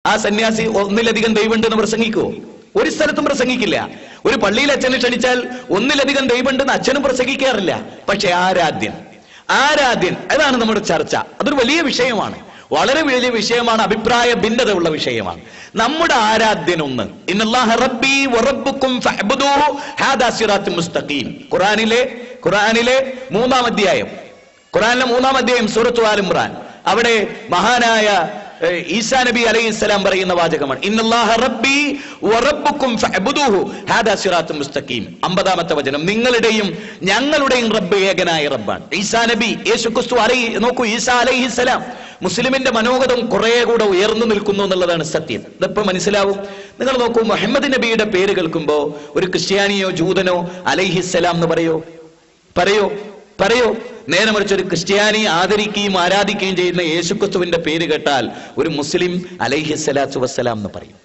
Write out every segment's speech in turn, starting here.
ആ സന്യാസി ഒന്നിലധികം ദൈവമുണ്ടെന്ന് പ്രസംഗിക്കുവോ? ഒരു സ്ഥലത്തും പ്രസംഗിക്കില്ല. ഒരു പള്ളിയിൽ അച്ഛനെ ക്ഷണിച്ചാൽ ഒന്നിലധികം ദൈവമുണ്ടെന്ന് അച്ഛനും പ്രസംഗിക്കാറില്ല. പക്ഷെ ആരാധ്യൻ അതാണ് നമ്മുടെ ചർച്ച. അതൊരു വലിയ വിഷയമാണ്, വളരെ വലിയ വിഷയമാണ്, അഭിപ്രായ ഭിന്നത ഉള്ള വിഷയമാണ്. നമ്മുടെ ആരാധ്യൻ ഒന്ന്. ഇന്നല്ലാഹ റബ്ബി വറബ്ബുക്കും ഫഅബ്ദൂഹു ഹാദാ സിറാത്തുൽ മുസ്തഖീം. ഖുർആനിലെ മൂന്നാം അധ്യായം സൂറത്തുൽ ആൽ ഇംറാൻ. അവിടെ മഹാനായ ഈസാ നബി അലൈഹിസ്സലാം പറയുന്ന വാചകമാണ്, ഇന്നല്ലാഹ റബ്ബി വറബ്ബുക്കും ഫഅബ്ദൂഹു ഹാദാ സിറാത്തുൽ മുസ്തഖീം. 50-ാമത്തെ വചനം. നിങ്ങളുടെയും ഞങ്ങളുടെയും റബ്ബ് ഏകനായ റബ്ബാണ്. ഈസാ നബി, യേശുക്രിസ്തു നോക്കൂ, ഈസാ അലൈഹിസ്സലാം. മുസ്ലിമിന്റെ മനോഗതം കുറെ കൂടെ ഉയർന്നു നിൽക്കുന്നു എന്നുള്ളതാണ് സത്യം. ഇതിപ്പോ മനസ്സിലാവും. നിങ്ങൾ നോക്കൂ, മുഹമ്മദ് നബിയുടെ പേര് കേൾക്കുമ്പോ ഒരു ക്രിസ്ത്യാനിയോ ജൂതനോ അലൈഹിസ്സലാം എന്ന് പറയോ? നേരെ മറിച്ച് ഒരു ക്രിസ്ത്യാനി ആദരിക്കുകയും ആരാധിക്കുകയും ചെയ്യുന്ന യേശുക്രിസ്തുവിന്റെ പേര് കേട്ടാൽ ഒരു മുസ്ലിം അലൈഹിസ്സലാത്തു വസ്സലാം എന്ന് പറയും.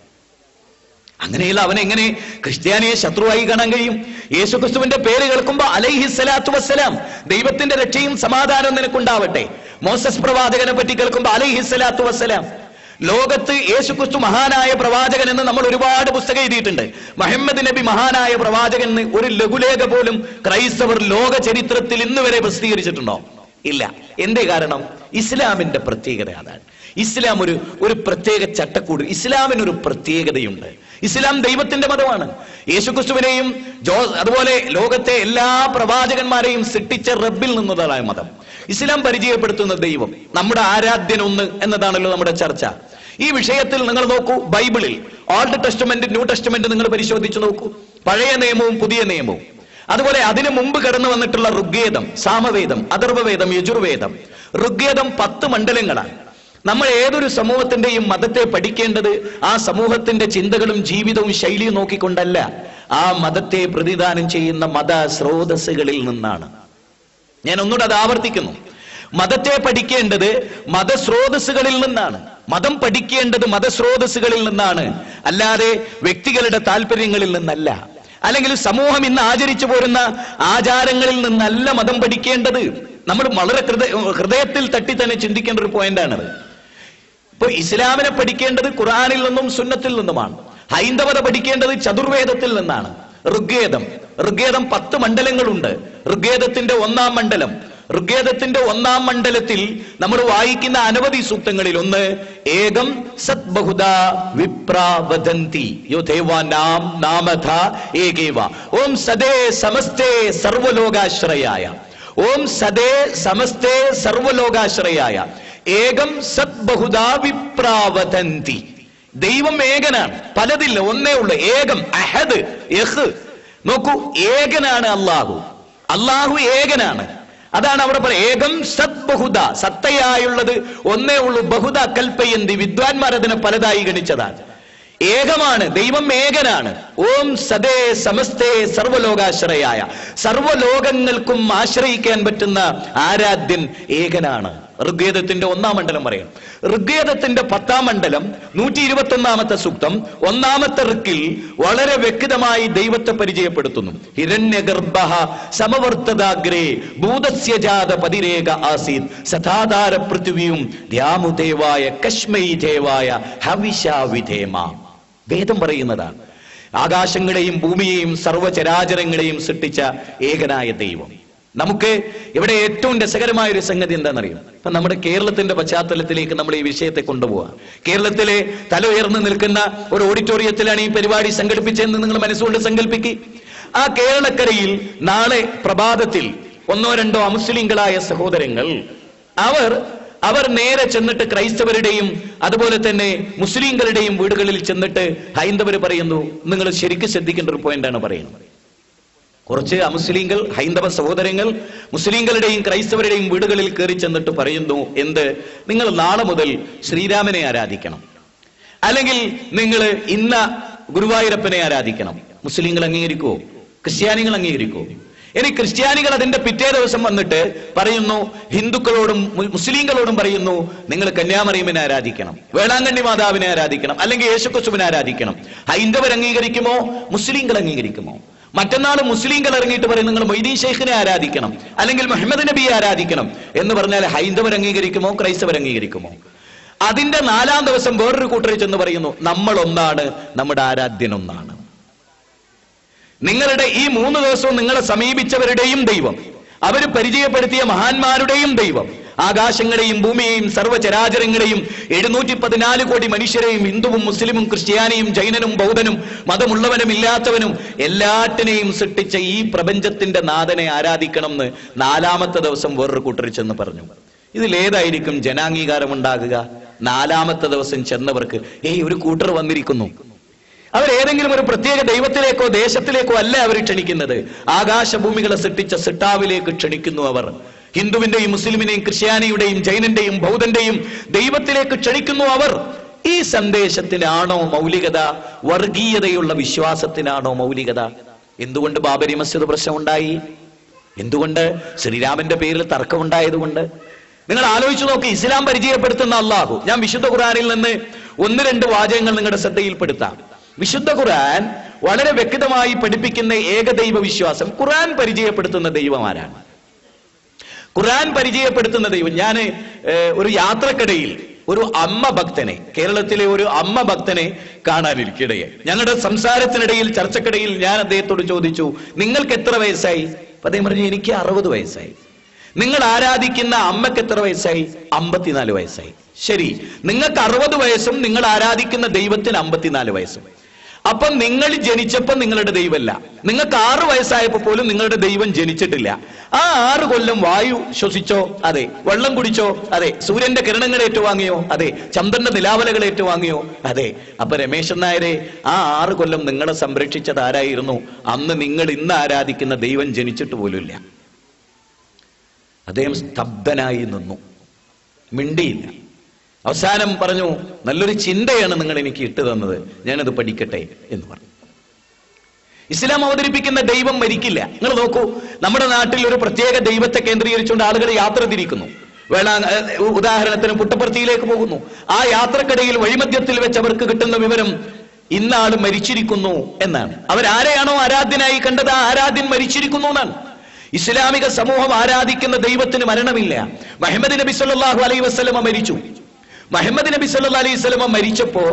അങ്ങനെയുള്ള അവനെങ്ങനെ ക്രിസ്ത്യാനിയെ ശത്രുവായി കാണാൻ കഴിയും? യേശുക്രിസ്തുവിന്റെ പേര് കേൾക്കുമ്പോ അലൈഹിസ്സലാത്തു വസ്സലാം, ദൈവത്തിന്റെ രക്ഷയും സമാധാനവും നിനക്കുണ്ടാവട്ടെ. മോസസ് പ്രവാചകനെ പറ്റി കേൾക്കുമ്പോ അലൈഹിസ്സലാത്തു വസ്സലാം. ലോകത്ത് യേശുക്രിസ്തു മഹാനായ പ്രവാചകൻ എന്ന് നമ്മൾ ഒരുപാട് പുസ്തകം എഴുതിയിട്ടുണ്ട്. മുഹമ്മദ് നബി മഹാനായ പ്രവാചകൻ എന്ന് ഒരു ലഘുലേഖ പോലും ക്രൈസ്തവർ ലോക ചരിത്രത്തിൽ ഇന്ന് വരെ പ്രസിദ്ധീകരിച്ചിട്ടുണ്ടോ? ഇല്ല. എന്തേ കാരണം? ഇസ്ലാമിന്റെ പ്രത്യേകത അതാണ്. ഇസ്ലാം ഒരു പ്രത്യേക ചട്ടക്കൂട്. ഇസ്ലാമിനൊരു പ്രത്യേകതയുണ്ട്. ഇസ്ലാം ദൈവത്തിന്റെ മതമാണ്. യേശുക്രിസ്തുവിനെയും അതുപോലെ ലോകത്തെ എല്ലാ പ്രവാചകന്മാരെയും സൃഷ്ടിച്ച റബ്ബിൽ നിന്നതാണ് മതം. ഇസ്ലാം പരിചയപ്പെടുത്തുന്ന ദൈവം, നമ്മുടെ ആരാധ്യൻ ഒന്ന് എന്നതാണല്ലോ നമ്മുടെ ചർച്ച. ഈ വിഷയത്തിൽ നിങ്ങൾ നോക്കൂ, ബൈബിളിൽ ഓൾഡ് ടെസ്റ്റ്മെന്റ്, ന്യൂ ടെസ്റ്റ്മെന്റ് നിങ്ങൾ പരിശോധിച്ചു നോക്കൂ. പഴയ നിയമവും പുതിയ നിയമവും, അതുപോലെ അതിനു മുമ്പ് കടന്നു വന്നിട്ടുള്ള ഋഗ്വേദം, സാമവേദം, അഥർവവേദം, യജുർവേദം. ഋഗ്വേദം 10 മണ്ഡലങ്ങളാണ്. നമ്മൾ ഏതൊരു സമൂഹത്തിന്റെയും മതത്തെ പഠിക്കേണ്ടത് ആ സമൂഹത്തിന്റെ ചിന്തകളും ജീവിതവും ശൈലിയും നോക്കിക്കൊണ്ടല്ല, ആ മതത്തെ പ്രതിദാനം ചെയ്യുന്ന മത സ്രോതസ്സുകളിൽ നിന്നാണ്. ഞാൻ ഒന്നുകൂടെ അത് ആവർത്തിക്കുന്നു. മതത്തെ പഠിക്കേണ്ടത് മതസ്രോതസ്സുകളിൽ നിന്നാണ്. മതം പഠിക്കേണ്ടത് മതസ്രോതസ്സുകളിൽ നിന്നാണ്, അല്ലാതെ വ്യക്തികളുടെ താല്പര്യങ്ങളിൽ നിന്നല്ല. അല്ലെങ്കിൽ സമൂഹം ഇന്ന് ആചരിച്ചു പോരുന്ന ആചാരങ്ങളിൽ നിന്നല്ല മതം പഠിക്കേണ്ടത്. നമ്മൾ വളരെ ഹൃദയത്തിൽ തട്ടി തന്നെ ചിന്തിക്കേണ്ട ഒരു പോയിന്റാണത്. ഇപ്പൊ ഇസ്ലാമിനെ പഠിക്കേണ്ടത് ഖുർആനിൽ നിന്നും സുന്നത്തിൽ നിന്നുമാണ്. ഹൈന്ദവത പഠിക്കേണ്ടത് ചതുർവേദത്തിൽ നിന്നാണ്. ഋഗ്വേദം 10 മണ്ഡലങ്ങളുണ്ട്. ഋഗ്വേദത്തിന്റെ 1-ാം മണ്ഡലം. ഋഗ്വേദത്തിന്റെ 1-ാം മണ്ഡലത്തിൽ നമ്മൾ വായിക്കുന്ന അനവധി സൂക്തങ്ങളിൽ ഒന്ന്, ഏകം സത് ബഹുദാ വിപ്രാ വദന്തി യോ ദേവാനാം നാമധ ഏകേവ ഓം സദേ സമസ്തേ സർവലോകാശ്രയായ. ഓം സദേ സമസ്തേ സർവലോകാശ്രയായ ഏകം സത് ബഹുദാ വിപ്രാ വദന്തി. ദൈവം ഏകനാണ്, പലതില്ല, ഒന്നേ ഉള്ളു. ഏകം, അഹദ്, യഹ്. നോക്കൂ, ഏകനാണ് അല്ലാഹു ഏകനാണ്. അതാണ് അവിടെ പറയുന്നത്, ഏകം സത് ബഹുദ, സത്തയായുള്ളത് ഒന്നേ ഉള്ളൂ. ബഹുദ കൽപ്പയന്തി, വിദ്വാൻമാർ അതിനെ പലതായി ഗണിച്ചതാണ്. ഏകമാണ്, ദൈവം ഏകനാണ്. ഓം സദേ സമസ്തേ സർവലോകാശ്രയായ, സർവലോകങ്ങൾക്കും ആശ്രയിക്കാൻ പറ്റുന്ന ആരാധ്യൻ ഏകനാണ്. ഋഗ്വേദത്തിന്റെ 1-ാം മണ്ഡലം പറയാം. ഋഗ്വേദത്തിന്റെ 10-ാം മണ്ഡലം 121-ാമത്തെ സൂക്തം 1-ാമത്തെ ഋക്കിൽ വളരെ വ്യക്തമായി ദൈവത്തെ പരിചയപ്പെടുത്തുന്നു. ഹിരണ്യഗർഭഃ സമവർത്തദാഗ്രേ ഭൂതസ്യ ജാത പതിരേക ആസീത് സദാധാര പൃഥ്വിയും ധ്യാമുദേവായ കശ്മൈ ദേവായ ഹവിഷാ വിധേമ. വേദം പറയുന്നതാണ്. ആകാശങ്ങളെയും ഭൂമിയെയും സർവചരാചരങ്ങളെയും സൃഷ്ടിച്ച ഏകനായ ദൈവം. നമുക്ക് ഇവിടെ ഏറ്റവും രസകരമായ ഒരു സംഗതി എന്താണെന്നറിയും? ഇപ്പൊ നമ്മുടെ കേരളത്തിന്റെ പശ്ചാത്തലത്തിലേക്ക് നമ്മൾ ഈ വിഷയത്തെ കൊണ്ടുപോവാം. കേരളത്തിലെ തല ഉയർന്നു നിൽക്കുന്ന ഒരു ഓഡിറ്റോറിയത്തിലാണ് ഈ പരിപാടി സംഘടിപ്പിച്ചതെന്ന് നിങ്ങൾ മനസ്സുകൊണ്ട് സങ്കല്പിക്കുക. ആ കേരളക്കരയിൽ നാളെ പ്രഭാതത്തിൽ 1-2 അമുസ്ലിങ്ങളായ സഹോദരങ്ങൾ അവർ നേരെ ചെന്നിട്ട് ക്രൈസ്തവരുടെയും അതുപോലെ തന്നെ മുസ്ലിങ്ങളുടെയും വീടുകളിൽ ചെന്നിട്ട് ഹൈന്ദവർ പറയുന്നു, നിങ്ങൾ ശരിക്കും ശ്രദ്ധിക്കേണ്ട ഒരു പോയിന്റാണ് പറയുന്നത്. കുറച്ച് അമുസ്ലിങ്ങൾ, ഹൈന്ദവ സഹോദരങ്ങൾ മുസ്ലിങ്ങളുടെയും ക്രൈസ്തവരുടെയും വീടുകളിൽ കയറി ചെന്നിട്ട് പറയുന്നു, എന്ത്, നിങ്ങൾ നാളെ മുതൽ ശ്രീരാമനെ ആരാധിക്കണം, അല്ലെങ്കിൽ നിങ്ങൾ ഇന്ന ഗുരുവായൂരപ്പനെ ആരാധിക്കണം. മുസ്ലിങ്ങൾ അംഗീകരിക്കുവോ? ക്രിസ്ത്യാനികൾ അംഗീകരിക്കുവോ? ഇനി ക്രിസ്ത്യാനികൾ അതിന്റെ പിറ്റേ ദിവസം വന്നിട്ട് പറയുന്നു, ഹിന്ദുക്കളോടും മുസ്ലിങ്ങളോടും പറയുന്നു, നിങ്ങൾ കന്യാമറിയമ്മനെ ആരാധിക്കണം, വേളാങ്കണ്ണി മാതാവിനെ ആരാധിക്കണം, അല്ലെങ്കിൽ യേശുക്രിസ്തുവിനെ ആരാധിക്കണം. ഹൈന്ദവർ അംഗീകരിക്കുമോ? മുസ്ലിങ്ങൾ അംഗീകരിക്കുമോ? മറ്റന്നാൾ മുസ്ലിങ്ങൾ ഇറങ്ങിയിട്ട് പറയും, നിങ്ങൾ മൊയ്തീൻ ഷെയ്ഖിനെ ആരാധിക്കണം, അല്ലെങ്കിൽ മുഹമ്മദ് നബിയെ ആരാധിക്കണം എന്ന് പറഞ്ഞാൽ ഹൈന്ദവർ അംഗീകരിക്കുമോ? ക്രൈസ്തവർ അംഗീകരിക്കുമോ? അതിന്റെ 4-ാം ദിവസം വേറൊരു കൂട്ടർ ചെന്ന് പറയുന്നു, നമ്മൾ ഒന്നാണ്, നമ്മുടെ ആരാധ്യൻ ഒന്നാണ്. നിങ്ങളുടെ ഈ 3 ദിവസവും നിങ്ങളെ സമീപിച്ചവരുടെയും ദൈവം, അവര് പരിചയപ്പെടുത്തിയ മഹാന്മാരുടെയും ദൈവം, ആകാശങ്ങളെയും ഭൂമിയെയും സർവ്വചരാചരങ്ങളെയും 714 കോടി മനുഷ്യരെയും, ഹിന്ദുവും മുസ്ലിമും ക്രിസ്ത്യാനിയും ജൈനനും ബൗദ്ധനും മതമുള്ളവനും ഇല്ലാത്തവനും എല്ലാറ്റിനെയും സൃഷ്ടിച്ച ഈ പ്രപഞ്ചത്തിന്റെ നാഥനെ ആരാധിക്കണം എന്ന് 4-ാമത്തെ ദിവസം വേറൊരു കൂട്ടർ ചെന്ന് പറഞ്ഞു. ഇതിലേതായിരിക്കും ജനാംഗീകാരം ഉണ്ടാകുക? 4-ാമത്തെ ദിവസം ചെന്നവർക്ക് ഒരു കൂട്ടർ വന്നിരിക്കുന്നു, അവരേതെങ്കിലും ഒരു പ്രത്യേക ദൈവത്തിലേക്കോ ദേശത്തിലേക്കോ അല്ല അവർ ക്ഷണിക്കുന്നത്, ആകാശഭൂമികളെ സൃഷ്ടിച്ച സിട്ടാവിലേക്ക് ക്ഷണിക്കുന്നു. അവർ ഹിന്ദുവിന്റെയും മുസ്ലിമിന്റെയും ക്രിസ്ത്യാനിയുടെയും ജൈനന്റെയും ബൗദ്ധന്റെയും ദൈവത്തിലേക്ക് ക്ഷണിക്കുന്നു. അവർ ഈ സന്ദേശത്തിനാണോ മൗലികത? വർഗീയതയുള്ള വിശ്വാസത്തിനാണോ മൗലികത? എന്തുകൊണ്ട് ബാബരി മസ്ജിദ് പ്രശ്നമുണ്ടായി? എന്തുകൊണ്ട് ശ്രീരാമന്റെ പേരിൽ തർക്കമുണ്ടായതുകൊണ്ട്? നിങ്ങൾ ആലോചിച്ചു നോക്കി. ഇസ്ലാം പരിചയപ്പെടുത്തുന്ന അള്ളാഹു, ഞാൻ വിശുദ്ധ ഖുർആനിൽ നിന്ന് 1-2 വാചകങ്ങൾ നിങ്ങളുടെ ശ്രദ്ധയിൽപ്പെടുത്താം. വിശുദ്ധ ഖുർആൻ വളരെ വ്യക്തമായി പഠിപ്പിക്കുന്ന ഏകദൈവ വിശ്വാസം. ഖുർആൻ പരിചയപ്പെടുത്തുന്ന ദൈവം ആരാണ്? ഖുർആൻ പരിചയപ്പെടുത്തുന്ന ദൈവം. ഞാൻ ഒരു യാത്രക്കിടയിൽ ഒരു അമ്മ ഭക്തനെ, കേരളത്തിലെ ഒരു അമ്മ ഭക്തനെ കാണാനിരിക്കിടയെ, ഞങ്ങളുടെ സംസാരത്തിനിടയിൽ ചർച്ചക്കിടയിൽ ഞാൻ അദ്ദേഹത്തോട് ചോദിച്ചു, നിങ്ങൾക്ക് എത്ര വയസ്സായി? അദ്ദേഹം പറഞ്ഞു, എനിക്ക് 60 വയസ്സായി. നിങ്ങൾ ആരാധിക്കുന്ന അമ്മയ്ക്ക് എത്ര വയസ്സായി? 54 വയസ്സായി. ശരി, നിങ്ങൾക്ക് 60 വയസ്സും നിങ്ങൾ ആരാധിക്കുന്ന ദൈവത്തിന് 54 വയസ്സും. അപ്പം നിങ്ങൾ ജനിച്ചപ്പോൾ നിങ്ങളുടെ ദൈവമല്ല. നിങ്ങൾക്ക് 6 വയസ്സായപ്പോൾ പോലും നിങ്ങളുടെ ദൈവം ജനിച്ചിട്ടില്ല. ആ 6 കൊല്ലം വായു ശ്വസിച്ചോ? അതെ. വെള്ളം കുടിച്ചോ? അതെ. സൂര്യന്റെ കിരണങ്ങൾ ഏറ്റുവാങ്ങിയോ? അതെ. ചന്ദ്രന്റെ നിലാവലകൾ ഏറ്റുവാങ്ങിയോ? അതെ. അപ്പൊ രമേശൻ നായരെ, ആ 6 കൊല്ലം നിങ്ങളെ സംരക്ഷിച്ചത് ആരായിരുന്നു? അന്ന് നിങ്ങൾ ഇന്ന് ആരാധിക്കുന്ന ദൈവം ജനിച്ചിട്ട് പോലുമില്ല. അദ്ദേഹം സ്തബ്ധനായി നിന്നു, മിണ്ടിയില്ല. അവസാനം പറഞ്ഞു, നല്ലൊരു ചിന്തയാണ് നിങ്ങൾ എനിക്ക് ഇട്ടു തന്നത്, ഞാനത് പഠിക്കട്ടെ എന്ന് പറഞ്ഞു. ഇസ്ലാം അവതരിപ്പിക്കുന്ന ദൈവം മരിക്കില്ല. നിങ്ങൾ നോക്കൂ, നമ്മുടെ നാട്ടിൽ ഒരു പ്രത്യേക ദൈവത്തെ കേന്ദ്രീകരിച്ചുകൊണ്ട് ആളുകൾ യാത്ര തിരിക്കുന്നു. ഉദാഹരണത്തിന് പുട്ടപ്പർത്തിയിലേക്ക് പോകുന്നു. ആ യാത്രക്കിടയിൽ വഴിമധ്യത്തിൽ വെച്ച് അവർക്ക് കിട്ടുന്ന വിവരം ഇന്നാള് മരിച്ചിരിക്കുന്നു എന്നാണ്. അവരാരെയാണോ ആരാധ്യനായി കണ്ടത്, ആ ആരാധ്യൻ മരിച്ചിരിക്കുന്നു എന്നാണ്. ഇസ്ലാമിക സമൂഹം ആരാധിക്കുന്ന ദൈവത്തിന് മരണമില്ല. മുഹമ്മദ് നബി സല്ലല്ലാഹു അലൈഹി വസല്ലമ മരിച്ചു. മുഹമ്മദ് നബി സല്ലല്ലാഹു അലൈഹി വസല്ലമ മരിച്ചപ്പോ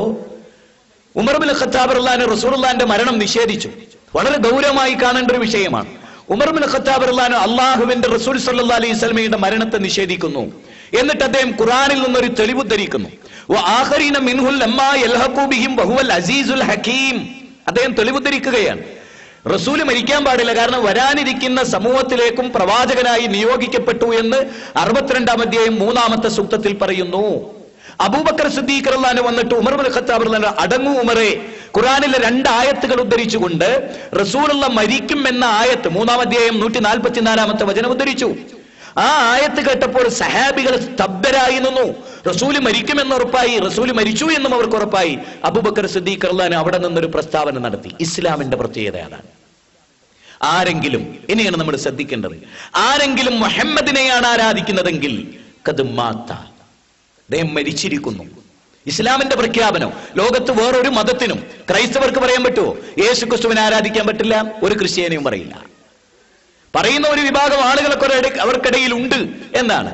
ഉമർ ഇബ്നുൽ ഖത്താബ് റളിയല്ലാഹു അൻഹു റസൂലുള്ളാഹിന്റെ മരണം നിഷേധിച്ചു. വളരെ ഗൗരവമായി കാണേണ്ട ഒരു വിഷയമാണ്. ഉമർ ഇബ്നുൽ ഖത്താബ് റളിയല്ലാഹു അൻഹു അല്ലാഹുവിന്റെ റസൂൽ സല്ലല്ലാഹു അലൈഹി വസല്ലമയുടെ മരണത്തെ നിഷേധിക്കുന്നു. എന്നിട്ട് അദ്ദേഹം ഖുർആനിൽ നിന്നൊരു തെളിവ് ഉദ്ധരിക്കുന്നു. വആഖരീന മിൻഹുൽ ലമ്മാ യൽഹഖു ബിഹിം വഹുവൽ അസീസുൽ ഹകീം. അദ്ദേഹം തെളിവ് ഉദ്ധരിക്കുകയാണ്. റസൂല് മരിക്കാൻ പാടില്ല, കാരണം വരാനിരിക്കുന്ന സമൂഹത്തിലേക്കും പ്രവാചകനായി നിയോഗിക്കപ്പെട്ടു എന്ന് 62-ാം അധ്യായം 3-ാമത്തെ സൂക്തത്തിൽ പറയുന്നു. അബൂബക്കർ സിദ്ദീഖ് റളിയല്ലാഹു അൻഹു വന്നിട്ട് ഉമർ ഇബ്നുൽ ഖത്താബ് റളിയല്ലാഹു അൻഹു, അടങ്ങൂ ഉമറേ, ഖുർആനിലെ 2 ആയത്തുകൾ ഉദ്ധരിച്ചുകൊണ്ട് റസൂലുള്ള മരിക്കും എന്ന ആയത്ത് 3-ാം അധ്യായം 144-ാമത്തെ വചനം ഉദ്ധരിച്ചു. ആ ആയത്ത് കേട്ടപ്പോൾ സഹാബികൾ സ്തബ്ധരായി നിന്നു. റസൂല് മരിക്കുമെന്ന് ഉറപ്പായി, റസൂല് മരിച്ചു എന്നും അവർക്ക് ഉറപ്പായി. അബൂബക്കർ സിദ്ദീഖ് റളിയല്ലാഹു അൻഹു അവിടെ നിന്നൊരു പ്രസ്താവന നടത്തി. ഇസ്ലാമിന്റെ പ്രത്യേകത അതാണ്. ആരെങ്കിലും, ഇനിയാണ് നമ്മൾ ശ്രദ്ധിക്കേണ്ടത്, ആരെങ്കിലും മുഹമ്മദിനെയാണ് ആരാധിക്കുന്നതെങ്കിൽ ഖദ് മാത, അദ്ദേഹം മരിച്ചിരിക്കുന്നു. ഇസ്ലാമിന്റെ പ്രഖ്യാപനം. ലോകത്ത് വേറൊരു മതത്തിനും, ക്രൈസ്തവർക്ക് പറയാൻ പറ്റുമോ യേശു ക്രിസ്തുവിനെ ആരാധിക്കാൻ പറ്റില്ല? ഒരു ക്രിസ്ത്യാനിയും പറയില്ല. പറയുന്ന ഒരു വിഭാഗം ആളുകളൊക്കെ അവർക്കിടയിൽ ഉണ്ട് എന്നാണ്,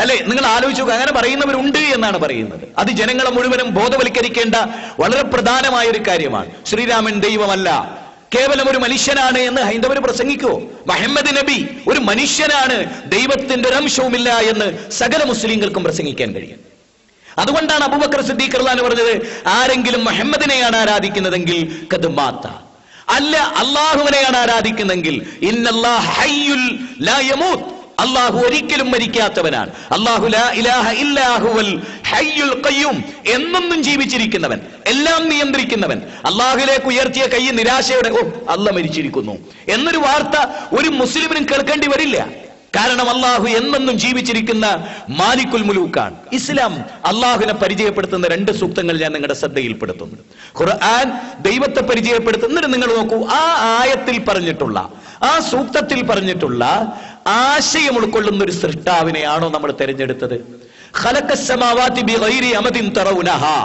അല്ലെ? നിങ്ങൾ ആലോചിച്ചു, അങ്ങനെ പറയുന്നവരുണ്ട് എന്നാണ് പറയുന്നത്. അത് ജനങ്ങളെ മുഴുവനും ബോധവൽക്കരിക്കേണ്ട വളരെ പ്രധാനമായ ഒരു കാര്യമാണ്. ശ്രീരാമൻ ദൈവമല്ല, കേവലം ഒരു മനുഷ്യനാണ് എന്ന് ഹൈന്ദവർ പ്രസംഗിക്കുവോ? മുഹമ്മദ് നബി ഒരു മനുഷ്യനാണ്, ദൈവത്തിന്റെ ഒരു അംശവുമില്ല എന്ന് സകല മുസ്ലിങ്ങൾക്കും പ്രസംഗിക്കാൻ കഴിയും. അതുകൊണ്ടാണ് അബൂബക്കർ സിദ്ദീഖ് റളിയല്ലാഹു അൻഹു പറഞ്ഞത്, ആരെങ്കിലും മുഹമ്മദിനെയാണ് ആരാധിക്കുന്നതെങ്കിൽ ഖദ് മാത, അല്ല അല്ലാഹുവിനെയാണ് ആരാധിക്കുന്നെങ്കിൽ ഇന്നല്ലാഹ ഹയ്യുൽ ലാ യമൂത്ത്, അല്ലാഹു ഒരിക്കലും മരിക്കാത്തവനാണ്. അല്ലാഹു ലാ ഇലാഹ ഇല്ലാ ഹുവൽ ഹയ്യുൽ ഖയ്യൂം, എന്നെന്നും ജീവിച്ചിരിക്കുന്നവൻ, എല്ലാം നിയന്ത്രിക്കുന്നവൻ. അല്ലാഹുവിലേക്ക് ഉയർത്തിയ കൈ നിരാശയോടെ അല്ലാഹ് മരിച്ചിരിക്കുന്നു എന്നൊരു വാർത്ത ഒരു മുസ്ലിമിനും കേൾക്കേണ്ടി വരില്ല. കാരണം അല്ലാഹു എന്നെന്നും ജീവിച്ചിരിക്കുന്ന മാലിക്കുൽ മുലൂക്കാണ്. ഇസ്ലാം അല്ലാഹുവിനെ പരിചയപ്പെടുത്തുന്ന 2 സൂക്തങ്ങൾ ഞാൻ നിങ്ങളുടെ ശ്രദ്ധയിൽപ്പെടുത്തുന്നു. ഖുർആൻ ദൈവത്തെ പരിചയപ്പെടുത്തുന്നത് നിങ്ങൾ നോക്കൂ. ആ ആയത്തിൽ പറഞ്ഞിട്ടുള്ള, ആ സൂക്തത്തിൽ പറഞ്ഞിട്ടുള്ള ആശയം ഉൾക്കൊള്ളുന്ന ഒരു സൃഷ്ടാവിനെയാണോ നമ്മൾ തിരഞ്ഞെടുത്തത്? ഖലഖസ് സമാവാതി ബിഗൈരി അമദിൻ തറൗനഹാ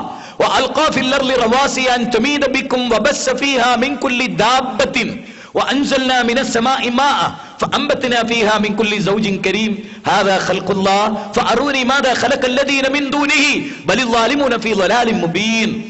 വഅൽഖാ ഫിൽ അർളി റവാസിയ അൻ തമീദ ബിക്കും വബസ്സ ഫീഹാ മിൻ കുല്ലി ദാബത്തിൻ وأنزلنا من السماء ماء فأنبتنا فيها من كل زوج كريم هذا خلق الله فأروني ماذا خلق الذين من دونه بل الظالمون في ضلال مبين.